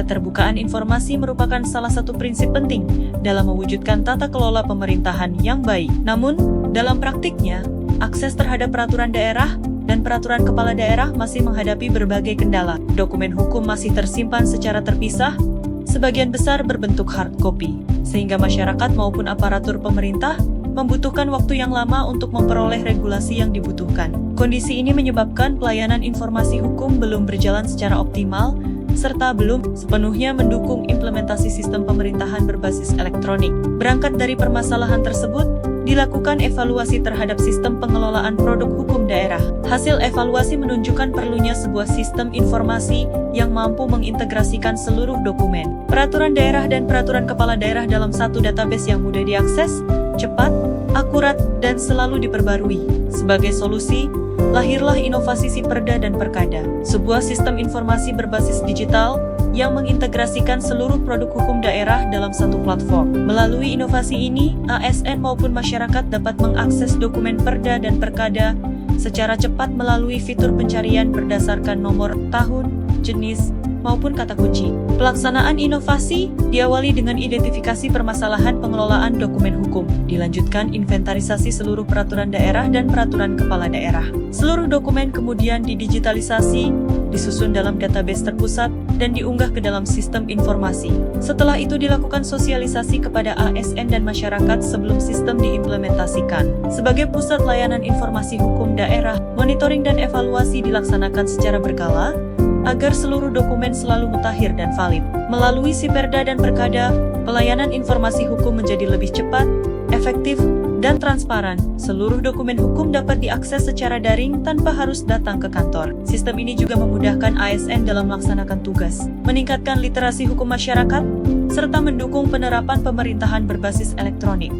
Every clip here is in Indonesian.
Keterbukaan informasi merupakan salah satu prinsip penting dalam mewujudkan tata kelola pemerintahan yang baik. Namun, dalam praktiknya, akses terhadap peraturan daerah dan peraturan kepala daerah masih menghadapi berbagai kendala. Dokumen hukum masih tersimpan secara terpisah, sebagian besar berbentuk hard copy, sehingga masyarakat maupun aparatur pemerintah membutuhkan waktu yang lama untuk memperoleh regulasi yang dibutuhkan. Kondisi ini menyebabkan pelayanan informasi hukum belum berjalan secara optimal, serta belum sepenuhnya mendukung implementasi sistem pemerintahan berbasis elektronik. Berangkat dari permasalahan tersebut, dilakukan evaluasi terhadap sistem pengelolaan produk hukum daerah. Hasil evaluasi menunjukkan perlunya sebuah sistem informasi yang mampu mengintegrasikan seluruh dokumen, peraturan daerah dan peraturan kepala daerah dalam satu database yang mudah diakses, cepat, akurat, dan selalu diperbarui. Sebagai solusi, lahirlah inovasi Siperda dan Perkada, sebuah sistem informasi berbasis digital yang mengintegrasikan seluruh produk hukum daerah dalam satu platform. Melalui inovasi ini, ASN maupun masyarakat dapat mengakses dokumen Perda dan Perkada secara cepat melalui fitur pencarian berdasarkan nomor, tahun, jenis, maupun kata kunci. Pelaksanaan inovasi diawali dengan identifikasi permasalahan pengelolaan dokumen hukum, dilanjutkan inventarisasi seluruh peraturan daerah dan peraturan kepala daerah. Seluruh dokumen kemudian didigitalisasi, disusun dalam database terpusat, dan diunggah ke dalam sistem informasi. Setelah itu dilakukan sosialisasi kepada ASN dan masyarakat sebelum sistem diimplementasikan. Sebagai pusat layanan informasi hukum daerah, monitoring dan evaluasi dilaksanakan secara berkala, agar seluruh dokumen selalu mutakhir dan valid. Melalui Siperda dan Perkada, pelayanan informasi hukum menjadi lebih cepat, efektif, dan transparan. Seluruh dokumen hukum dapat diakses secara daring tanpa harus datang ke kantor. Sistem ini juga memudahkan ASN dalam melaksanakan tugas, meningkatkan literasi hukum masyarakat, serta mendukung penerapan pemerintahan berbasis elektronik.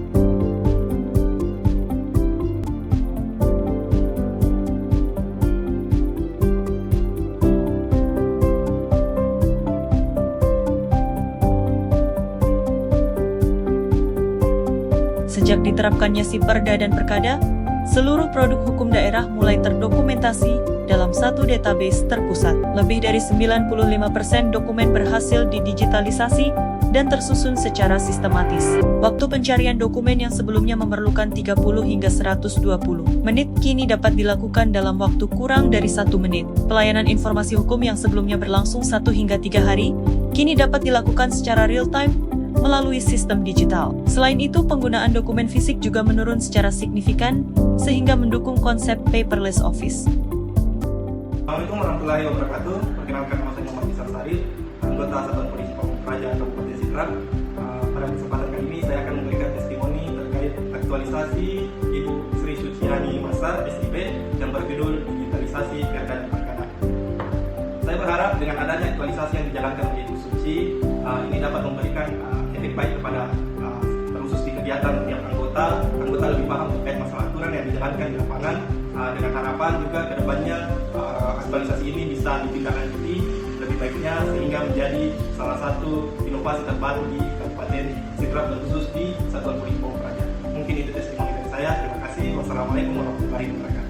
Sejak diterapkannya Siperda dan Perkada, seluruh produk hukum daerah mulai terdokumentasi dalam satu database terpusat. Lebih dari 95% dokumen berhasil didigitalisasi dan tersusun secara sistematis. Waktu pencarian dokumen yang sebelumnya memerlukan 30 hingga 120 menit kini dapat dilakukan dalam waktu kurang dari 1 menit. Pelayanan informasi hukum yang sebelumnya berlangsung 1 hingga 3 hari, kini dapat dilakukan secara real-time melalui sistem digital. Selain itu, penggunaan dokumen fisik juga menurun secara signifikan, sehingga mendukung konsep paperless office. Assalamualaikum warahmatullahi wabarakatuh. Perkenalkan nama saya Muhammad Isar Sari, anggota Satuan Polisi Pamung Praja Kabupaten Sidrap. Pada kesempatan kali ini saya akan memberikan testimoni terkait aktualisasi Ibu Sri Suciani Masar, SIP, yang berjudul Digitalisasi Perda dan Perkada. Saya berharap dengan adanya aktualisasi yang dijalankan oleh Ibu Suci, ini dapat memberikan efek baik kepada khusus di kegiatan tiap anggota lebih paham terkait masalah aturan yang dijalankan di lapangan, dengan harapan juga kedepannya aktualisasi ini bisa ditindaklanjuti lebih baiknya sehingga menjadi salah satu inovasi terbaru di Kabupaten Sidrap dan khusus di Satuan Polisi Pamung Praja. Mungkin itu testimoni dari saya. Terima kasih. Wassalamualaikum warahmatullahi wabarakatuh.